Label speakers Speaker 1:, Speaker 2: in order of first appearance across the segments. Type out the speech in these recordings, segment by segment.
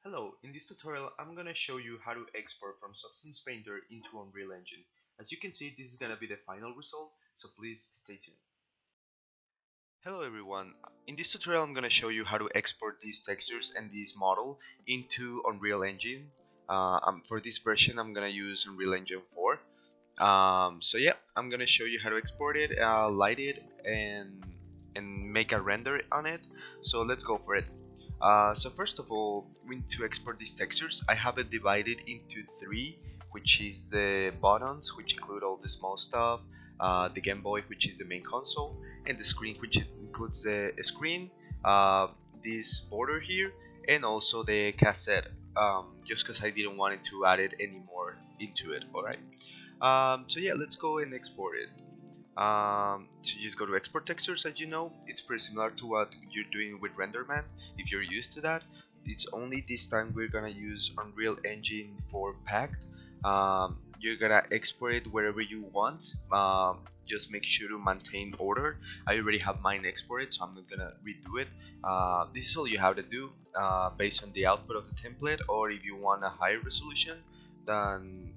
Speaker 1: Hello, in this tutorial I'm gonna show you how to export from Substance Painter into Unreal Engine. As you can see, this is gonna be the final result, so please stay tuned. Hello everyone, in this tutorial I'm gonna show you how to export these textures and this model into Unreal Engine. For this version I'm gonna use Unreal Engine 4. So yeah, I'm gonna show you how to export it, light it, and make a render on it. So let's go for it. So first of all, we need to export these textures. I have it divided into three, which is the buttons, which include all the small stuff, the Game Boy, which is the main console, and the screen, which includes the screen, uh, this border here, and also the cassette. Just because I didn't want it to add it anymore into it. All right. So yeah, let's go and export it. So you just go to export textures. As you know, it's pretty similar to what you're doing with RenderMan if you're used to that. It's only this time we're gonna use Unreal Engine for Packed. You're gonna export it wherever you want. Just make sure to maintain order. I already have mine exported, so I'm not gonna redo it. This is all you have to do based on the output of the template, or if you want a higher resolution than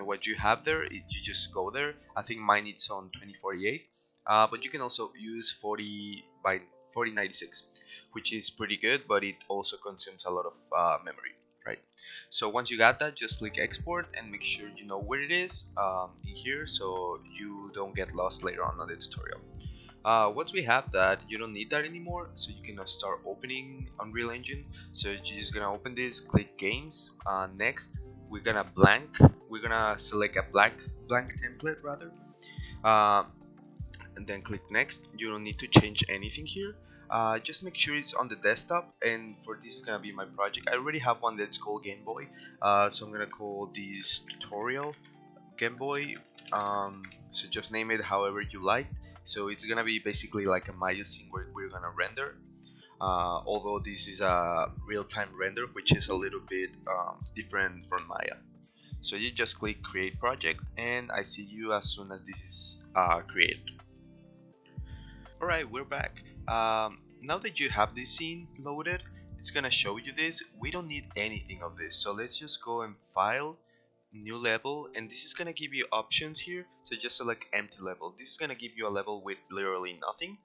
Speaker 1: what you have there, you just go there. I think mine is on 2048, but you can also use 40 by 4096, which is pretty good, but it also consumes a lot of memory, right? So once you got that, just click export and make sure you know where it is in here, so you don't get lost later on the tutorial. Once we have that, you don't need that anymore, so you can now start opening Unreal Engine. So you're just gonna open this, click Games. Next, we're gonna select a blank template rather, uh, and then click Next. You don't need to change anything here. Just make sure it's on the desktop, and for this is gonna be my project. I already have one that's called Game Boy, so I'm gonna call this tutorial Game Boy. So just name it however you like. So it's gonna be basically like a Maya scene where we're gonna render. Although this is a real-time render, which is a little bit different from Maya. So you just click Create Project, and I see you as soon as this is created. Alright, we're back. Now that you have this scene loaded, it's gonna show you this. We don't need anything of this, so let's just go and File, New Level, and this is gonna give you options here. So just select Empty Level. This is gonna give you a level with literally nothing.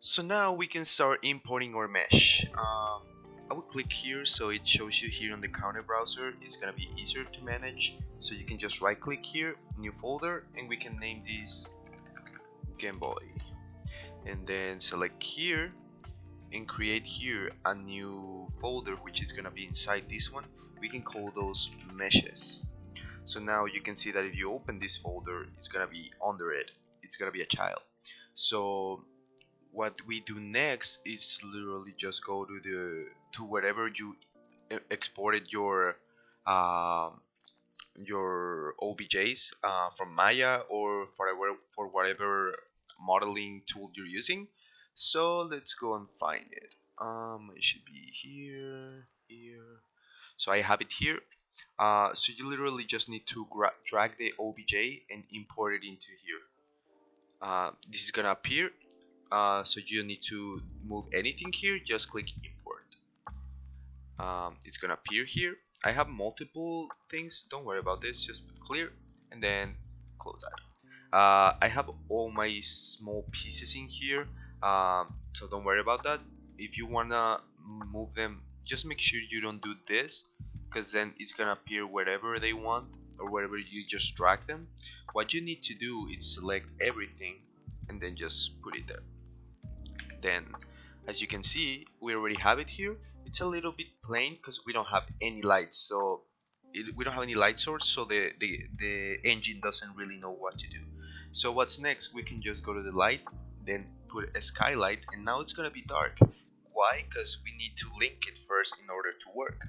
Speaker 1: So now we can start importing our mesh. I will click here so it shows you here on the counter browser. It's gonna be easier to manage. So you can just right click here, New Folder, and we can name this Game Boy. And then select here and create here a new folder which is gonna be inside this one. We can call those meshes. So now you can see that if you open this folder, it's gonna be under it. It's gonna be a child. So what we do next is literally just go to wherever you exported your OBJs from Maya or for whatever modeling tool you're using. So let's go and find it. It should be here. So I have it here. So you literally just need to drag the OBJ and import it into here. This is gonna appear. So you don't need to move anything here. Just click import. It's gonna appear here. I have multiple things. Don't worry about this. Just put clear and then close that. I have all my small pieces in here, so don't worry about that. If you wanna move them, just make sure you don't do this, because then it's gonna appear wherever they want or wherever you just drag them. What you need to do is select everything and then just put it there. Then, as you can see, we already have it here. It's a little bit plain because we don't have any lights, so we don't have any light source, so the engine doesn't really know what to do. So what's next? We can just go to the light, then put a skylight, and now it's gonna be dark. Why? Because we need to link it first in order to work.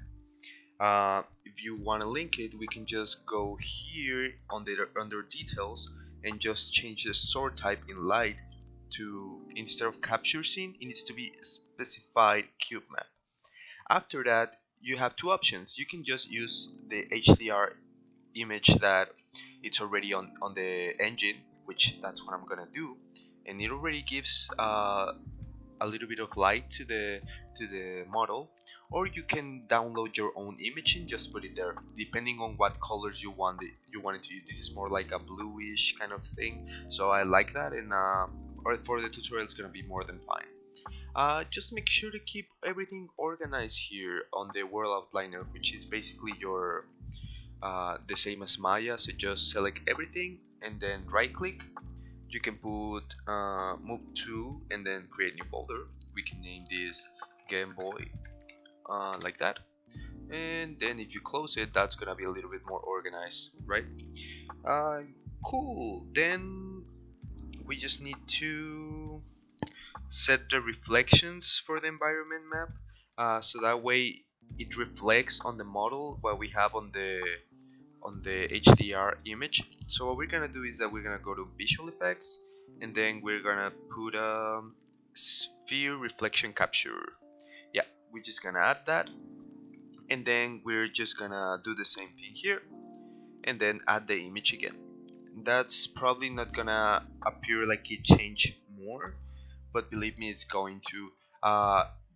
Speaker 1: If you want to link it, we can just go here on the under details and just change the sort type in light to, instead of capture scene, it needs to be a specified cube map. After that, you have two options. You can just use the HDR image that it's already on the engine, which that's what I'm gonna do, and it already gives a little bit of light to the model, or you can download your own image and just put it there, depending on what colors you want it to use. This is more like a bluish kind of thing, so I like that, and or for the tutorial it's gonna be more than fine. Just make sure to keep everything organized here on the world outliner, which is basically your the same as Maya. So just select everything and then right click. You can put move to and then create new folder. We can name this Game Boy, like that. And then if you close it, that's gonna be a little bit more organized, right? uh, cool. Then we just need to set the reflections for the environment map, so that way it reflects on the model what we have on the HDR image. So what we're gonna do is that we're gonna go to visual effects, and then we're gonna put sphere reflection capture. Yeah, we're just gonna add that, and then we're just gonna do the same thing here, and then add the image again. That's probably not gonna appear like it changed more, but believe me, it's going to.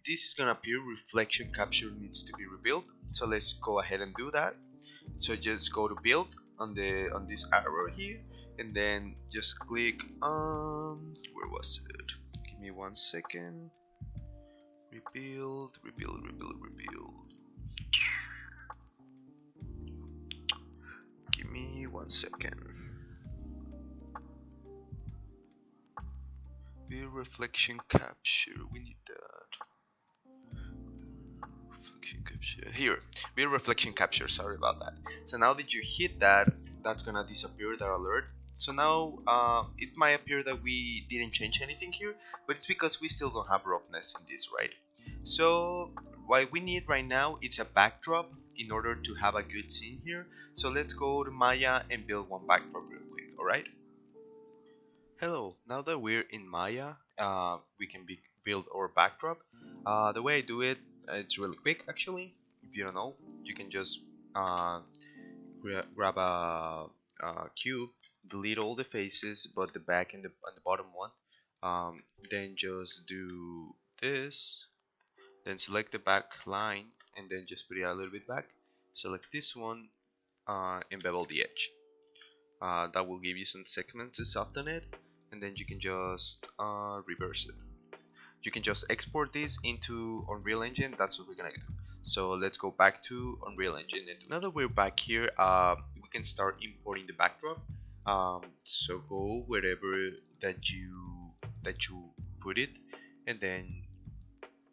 Speaker 1: This is gonna appear reflection capture needs to be rebuilt. So let's go ahead and do that. So just go to build on the on this arrow here, and then just click where was it? Give me 1 second. Rebuild. Give me 1 second. Build reflection capture. We need that. Reflection capture here. Build reflection capture. Sorry about that. So now that you hit that, that's gonna disappear that alert. So now it might appear that we didn't change anything here, but it's because we still don't have roughness in this, right? So what we need right now is a backdrop in order to have a good scene here. So let's go to Maya and build one backdrop real quick. All right. Hello. Now that we're in Maya, we can build our backdrop. The way I do it, it's really quick actually. If you don't know, you can just uh, grab a cube, delete all the faces but the back and the bottom one. Then just do this, then select the back line and then just put it a little bit back. Select this one and bevel the edge. That will give you some segments to soften it, and then you can just reverse it. You can just export this into Unreal Engine. That's what we're gonna do. So let's go back to Unreal Engine, and now that we're back here, we can start importing the backdrop. So go wherever that you put it, and then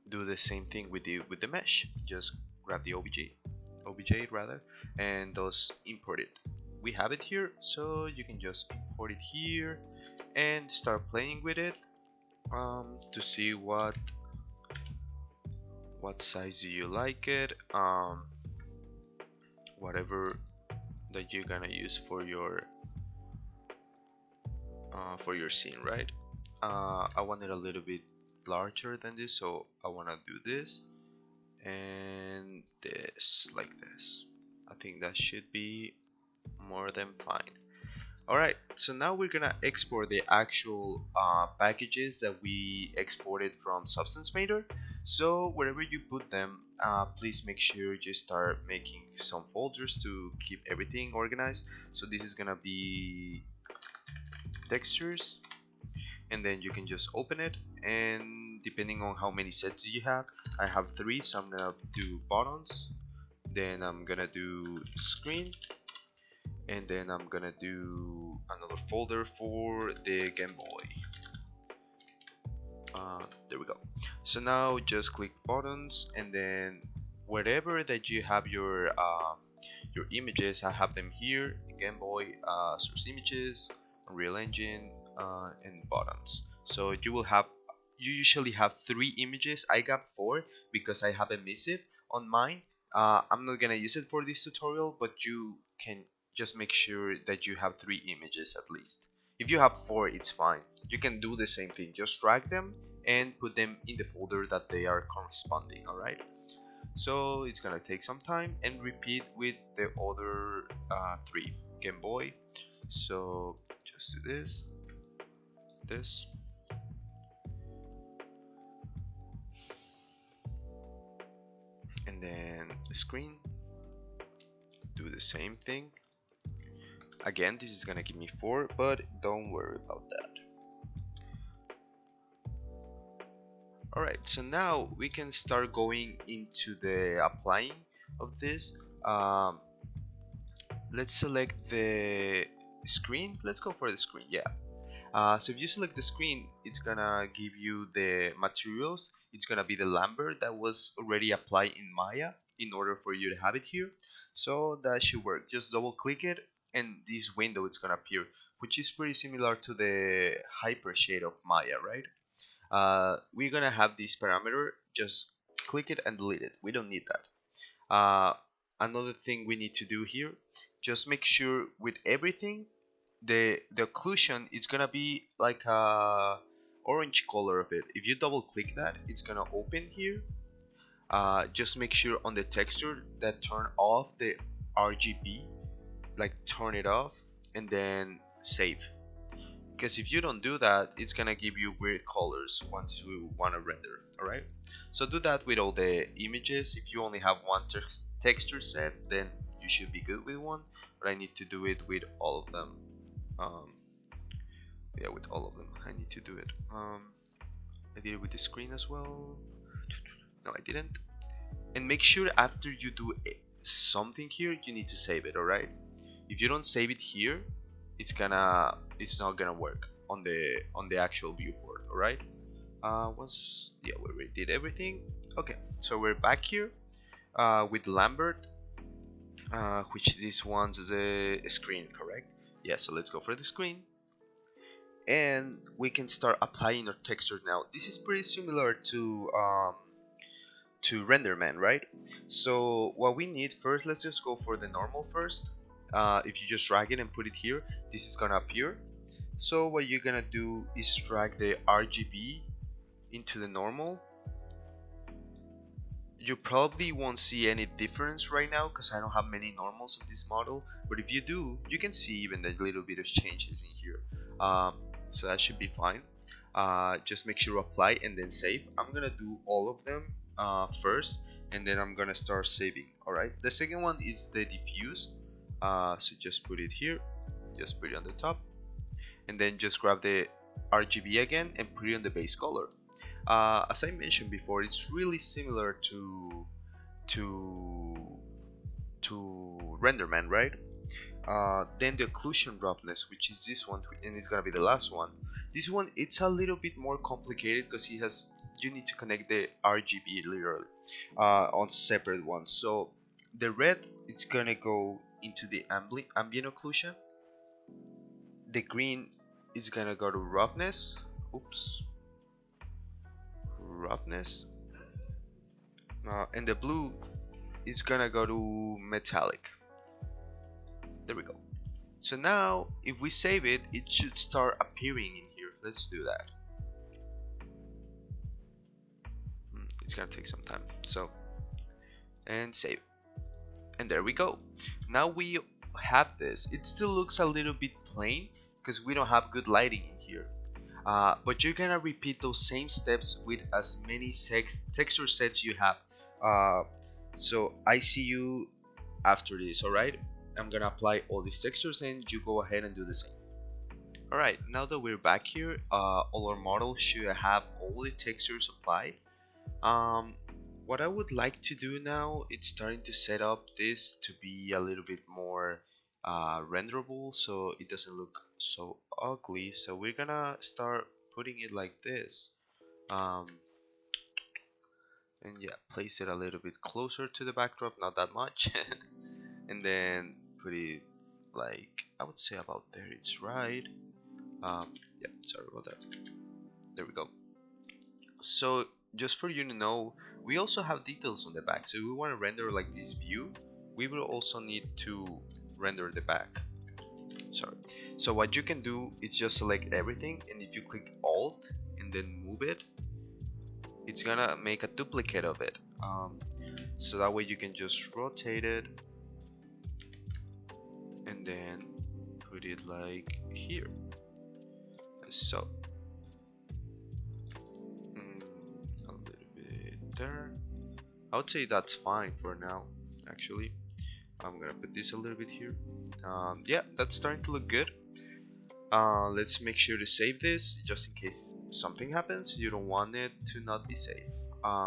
Speaker 1: do the same thing with the mesh. Just grab the OBJ rather, and those import it. We have it here, so you can just import it here and start playing with it, to see what size do you like it, whatever that you're gonna use for your scene, right? I want it a little bit larger than this, so I want to do this and this, like this. I think that should be more than fine. Alright, so now we're gonna export the actual packages that we exported from Substance Painter. So wherever you put them, please make sure you start making some folders to keep everything organized. So this is gonna be textures, and then you can just open it, and depending on how many sets you have, I have 3, so I'm gonna do buttons, then I'm gonna do screen, and then I'm gonna do another folder for the Game Boy. There we go. So now just click buttons, and then wherever that you have your images, I have them here: Game Boy, source images, Unreal Engine, and buttons. So you usually have 3 images. I got 4 because I have a missive on mine. I'm not gonna use it for this tutorial, but you can just make sure that you have 3 images at least. If you have 4, it's fine. You can do the same thing. Just drag them and put them in the folder that they are corresponding. All right. So it's gonna take some time, and repeat with the other 3. Game Boy. So just do this, and then screen, do the same thing again. This is gonna give me 4, but don't worry about that. Alright, so now we can start going into the applying of this. Let's select the screen. Let's go for the screen, yeah. So if you select the screen, it's gonna give you the materials. It's gonna be the Lambert that was already applied in Maya in order for you to have it here. So that should work. Just double click it and this window is gonna appear, which is pretty similar to the hyper shade of Maya, right? We're gonna have this parameter. Just click it and delete it. We don't need that. Another thing we need to do here, just make sure with everything the occlusion is gonna be like a orange color of it. If you double click that, it's gonna open here. Just make sure on the texture that turn off the RGB, like turn it off and then save, because if you don't do that, it's gonna give you weird colors once you want to render. Alright, so do that with all the images. If you only have one texture set, then you should be good with one, but I need to do it with all of them. Yeah, with all of them I need to do it. I did it with the screen as well. No, I didn't. And make sure after you do something here, you need to save it. Alright, if you don't save it here, it's not gonna work on the actual viewport. Alright, once, yeah, we already did everything. Okay, so we're back here with Lambert, which this one's is a screen, correct? Yeah, so let's go for the screen and we can start applying our texture now. This is pretty similar to RenderMan, right? So what we need first, let's just go for the normal first. If you just drag it and put it here, this is gonna appear. So what you're gonna do is drag the RGB into the normal. You probably won't see any difference right now because I don't have many normals of this model, but if you do, you can see even a little bit of changes in here. So that should be fine. Just make sure to apply and then save. I'm gonna do all of them first, and then I'm gonna start saving. Alright, the second one is the diffuse. So just put it here, just put it on the top, and then just grab the RGB again and put it on the base color. As I mentioned before, it's really similar to RenderMan, right? Then the occlusion roughness, which is this one, and it's gonna be the last one. This one, it's a little bit more complicated because you need to connect the RGB literally on separate ones. So the red, it's gonna go into the ambient occlusion. The green is gonna go to roughness. Oops. Roughness. And the blue is gonna go to metallic. There we go. So now if we save it, it should start appearing in here. Let's do that. It's gonna take some time. So, and save. And there we go. Now we have this. It still looks a little bit plain because we don't have good lighting in here. But you're gonna repeat those same steps with as many texture sets you have. So I see you after this. Alright, I'm gonna apply all these textures and you go ahead and do the same. Alright, now that we're back here, all our models should have all the textures applied. What I would like to do now is starting to set up this to be a little bit more renderable, so it doesn't look so ugly. So we're gonna start putting it like this, and yeah, place it a little bit closer to the backdrop, not that much, and then put it like, I would say about there. It's right. Yeah, sorry about that. There we go. So just for you to know, we also have details on the back. So if we want to render like this view, we will also need to render the back. Sorry. So what you can do is just select everything, and if you click Alt and then move it, it's gonna make a duplicate of it. So that way you can just rotate it and then put it like here. So a little bit there. I would say that's fine for now. Actually, I'm gonna put this a little bit here. Yeah, that's starting to look good. Let's make sure to save this just in case something happens. You don't want it to not be saved.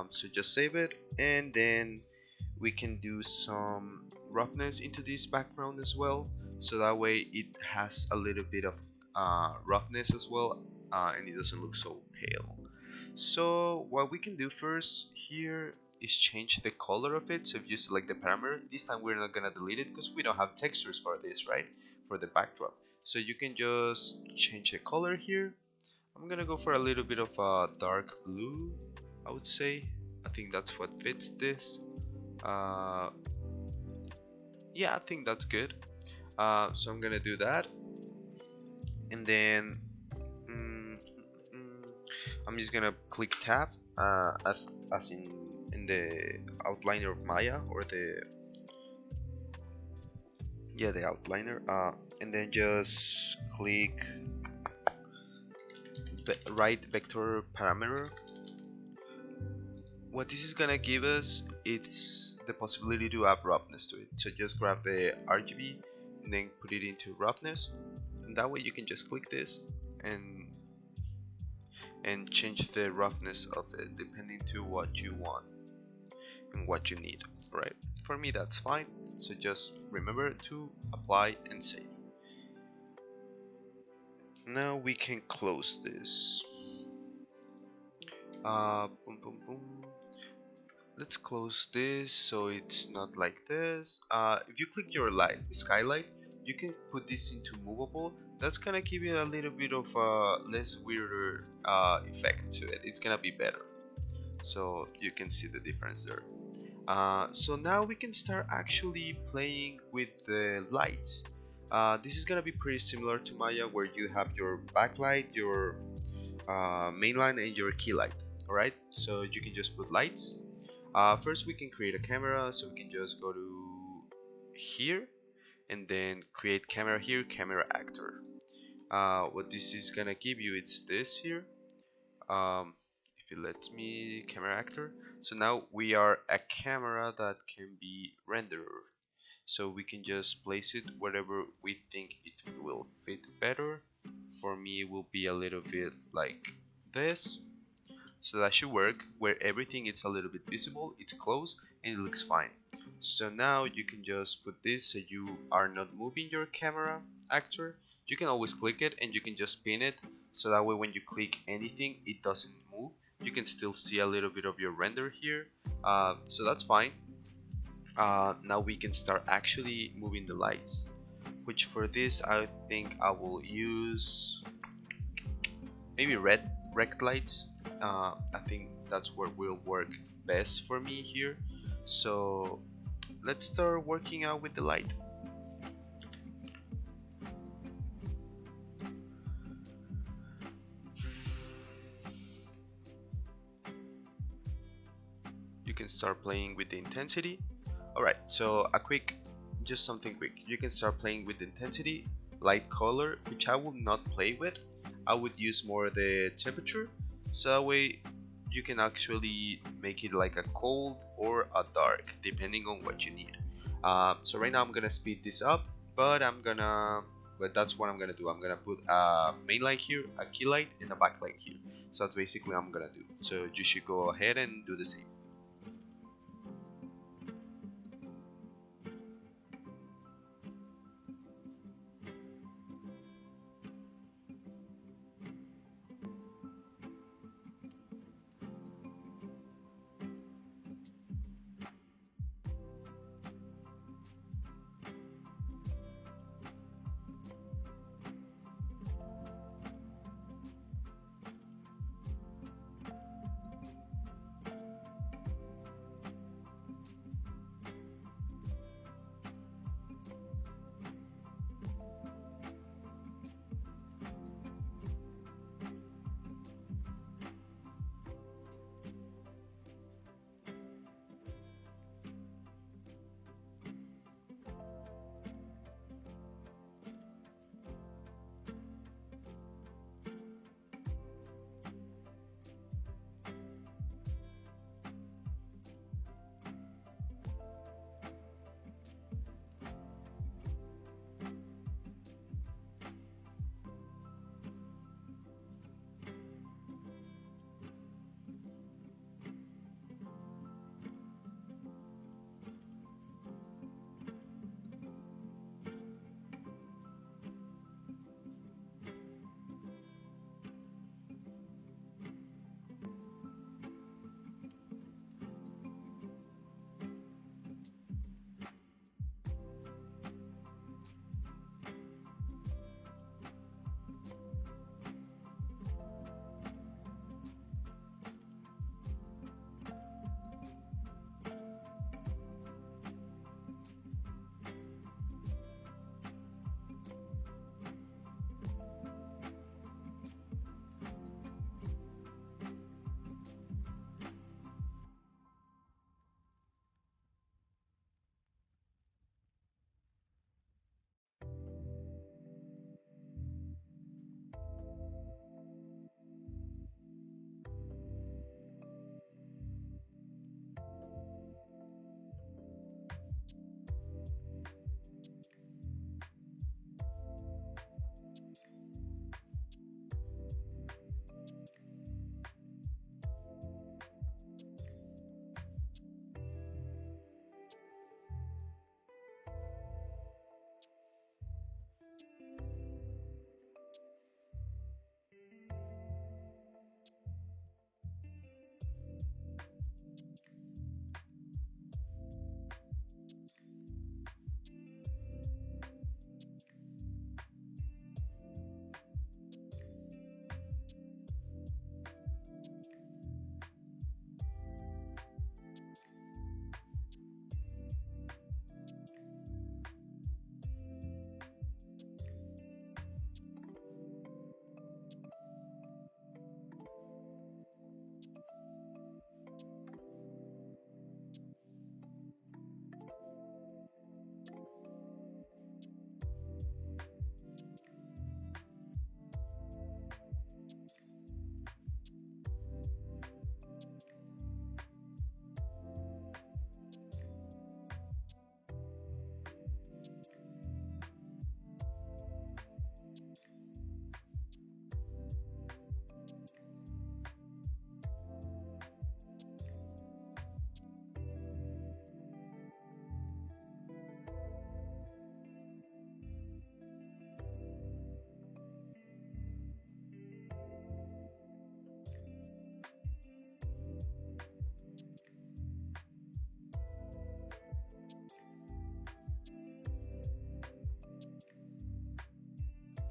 Speaker 1: So just save it, and then we can do some roughness into this background as well, so that way it has a little bit of roughness as well, and it doesn't look so pale. So what we can do first here is change the color of it. So if you select the parameter, this time we're not gonna delete it because we don't have textures for this, right? For the backdrop. So you can just change the color here. I'm gonna go for a little bit of a dark blue, I would say. I think that's what fits this. Uh, yeah, I think that's good. So I'm gonna do that, and then mm, mm, I'm just gonna click tab as in the outliner of Maya, or the, yeah, the outliner, and then just click right vector parameter. What this is gonna give us, it's the possibility to add roughness to it. So just grab the RGB and then put it into roughness, and that way you can just click this and change the roughness of it depending to what you want and what you need, right? For me that's fine, so just remember to apply and save. Now we can close this. Boom, boom, boom. Let's close this so it's not like this. If you click your light skylight, you can put this into movable. That's gonna give it a little bit of a less weirder effect to it. It's gonna be better, so you can see the difference there. So now we can start actually playing with the lights. This is gonna be pretty similar to Maya, where you have your backlight, your main line, and your key light. Alright, so you can just put lights. First we can create a camera, so we can just go to here and then create camera here, camera actor. What this is gonna give you, it's this here. If it lets me, camera actor. So now we are a camera that can be rendered, so we can just place it wherever we think it will fit better. For me it will be a little bit like this, so that should work, where everything is a little bit visible, it's close, and it looks fine. So now you can just put this so you are not moving your camera actor. You can always click it and you can just pin it, so that way when you click anything it doesn't move. You can still see a little bit of your render here, so that's fine. Now we can start actually moving the lights, which for this I think I will use maybe red rect lights. I think that's what will work best for me here. So let's start working out with the light. You can start playing with the intensity. Alright, so just something quick. You can start playing with the intensity, light color, which I will not play with. I would use more the temperature, so that way you can actually make it like a cold or a dark depending on what you need. So right now I'm gonna speed this up, but that's what I'm gonna do. I'm gonna put a main light here, a key light, and a backlight here. So that's basically what I'm gonna do. So you should go ahead and do the same.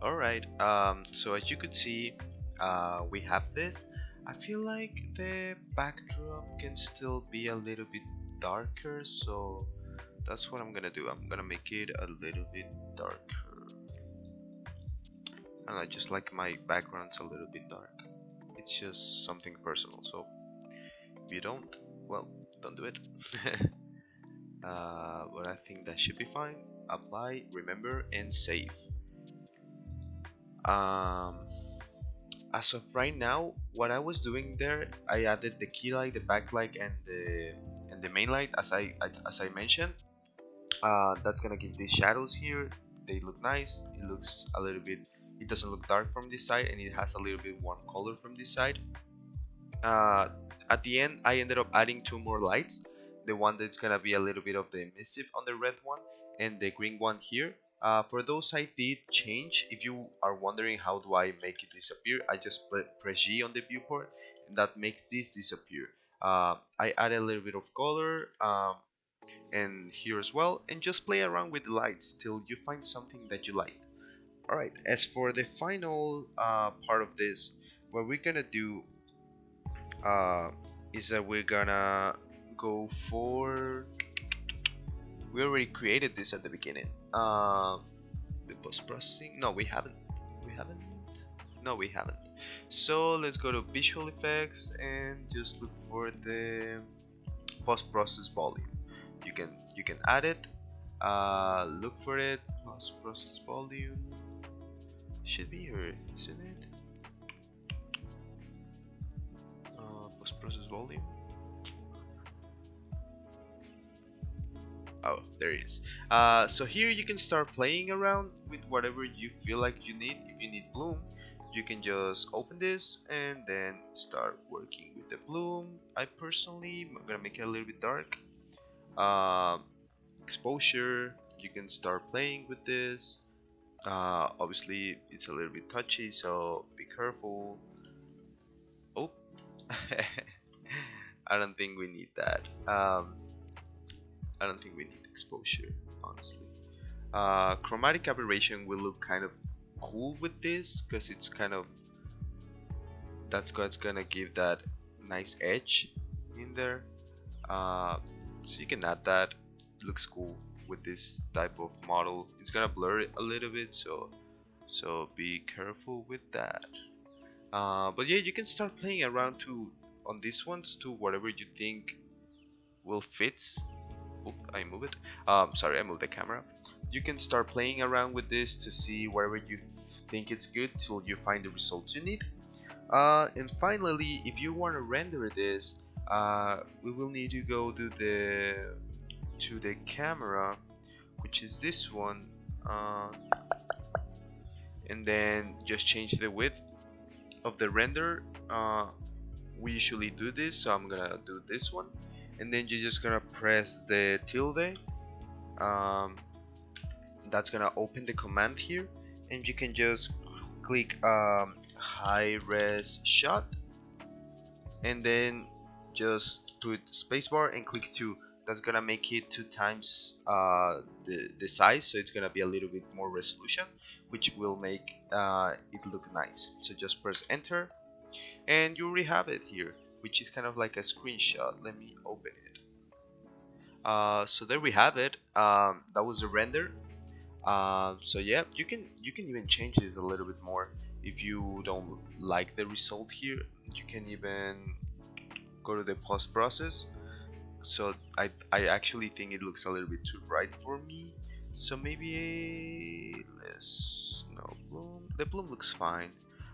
Speaker 1: Alright, so as you could see, we have this. I feel like the backdrop can still be a little bit darker, so that's what I'm gonna do. I'm gonna make it a little bit darker. And I just like my backgrounds a little bit dark. It's just something personal, so if you don't, well, don't do it. But I think that should be fine. Apply, remember, and save. Um, as of right now, what I was doing there, I added the key light, the backlight, and the main light, as I mentioned. That's gonna give these shadows here. They look nice. It looks a little bit. It doesn't look dark from this side, and it has a little bit warm color from this side. Uh, at the end, I ended up adding two more lights. The one that's gonna be a little bit of the emissive on the red one, and the green one here. For those I did change. If you are wondering how do I make it disappear, I just press G on the viewport, and that makes this disappear. I added a little bit of color, and here as well, and just play around with the lights till you find something that you like. Alright, as for the final part of this, what we're gonna do uh, is that we're gonna go for, we already created this at the beginning, the post-processing. No, we haven't. We haven't. No, we haven't. So let's go to visual effects and just look for the post-process volume. You can add it. Look for it. Post-process volume should be here, isn't it? Post-process volume. Oh, there it is. So here you can start playing around with whatever you feel like you need. If you need bloom, you can just open this and then start working with the bloom. I personally am gonna make it a little bit dark. Uh, Exposure, you can start playing with this. Obviously, it's a little bit touchy, so be careful. Oh, I don't think we need that. I don't think we need exposure, honestly. Chromatic aberration will look kind of cool with this because it's kind of, that's what's gonna give that nice edge in there. So you can add that. It looks cool with this type of model. It's gonna blur it a little bit, so be careful with that. But yeah, you can start playing around to on these ones to whatever you think will fit. Oop, I move it. Sorry, I moved the camera. You can start playing around with this to see wherever you think it's good till you find the results you need. And finally, if you want to render this, we will need to go to the camera, which is this one, and then just change the width of the render. We usually do this, so I'm gonna do this one, and then you're just gonna press the tilde. Um, that's gonna open the command here, and you can just click high res shot, and then just put spacebar and click 2. That's gonna make it 2 times the size, so it's gonna be a little bit more resolution, which will make it look nice. So just press enter, and you already have it here, which is kind of like a screenshot. Let me open it. So there we have it. That was the render. So yeah, you can even change this a little bit more. If you don't like the result here, you can even go to the post process. So I actually think it looks a little bit too bright for me, so maybe less. No, bloom, the bloom looks fine.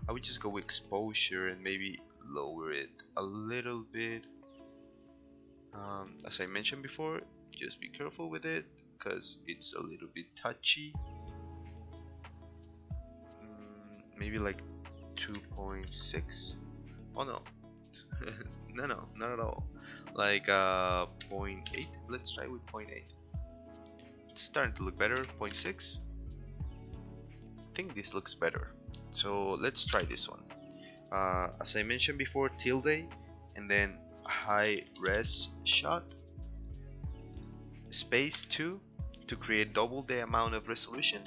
Speaker 1: I would just go with exposure and maybe lower it a little bit. As I mentioned before, just be careful with it because it's a little bit touchy. Maybe like 2.6. Oh no. No, not at all. Like zero point 0.8. Let's try with 0.8. It's starting to look better. 0.6. I think this looks better. So let's try this one. As I mentioned before, tilde, and then high res shot, space 2 to create double the amount of resolution,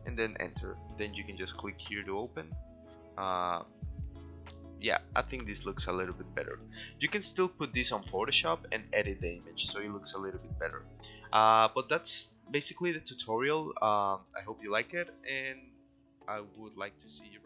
Speaker 1: and then enter. Then you can just click here to open. uh, yeah, I think this looks a little bit better. You can still put this on Photoshop and edit the image so it looks a little bit better. But that's basically the tutorial. I hope you like it, and I would like to see your